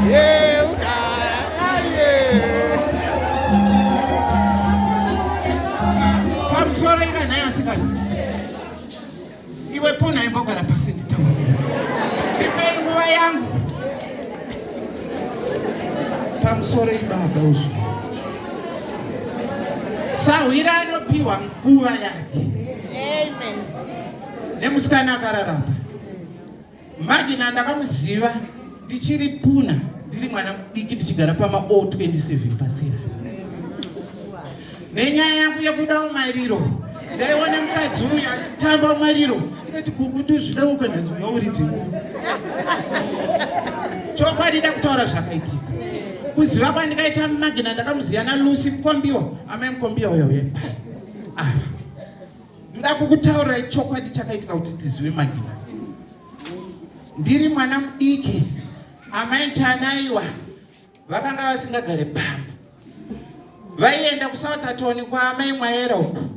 Yeuka, pamusoro ikanhaya asikana iwe pona imbogara pasi nditaura ndipei nguva yangu pamusoro ibaba uzvo sahwira anopiwa nguva yake nemusikana akararapa magina ndakamuziva ndichiri puna ndiri mwana mudiki ndichigara pama027 pasera nenyaya yangu yekuda umariro ndaiona mukadzi uyu achitamba umariro ndikati gugu ndozvida ukanadzimauridzi chokwadi da kutaura zvakaitika kuziva kwandikaita mumagina ndakamuziva nalusi mukombiwa amai mukombiwa uyoye ava ndoda kukutaurirai chokwadi chakaitika kuti tizive magina ndiri mwana mudiki amai Chanaiwa vakanga vasingagare pamba vaienda kuSouth Atoni kwaamai Mwaera uko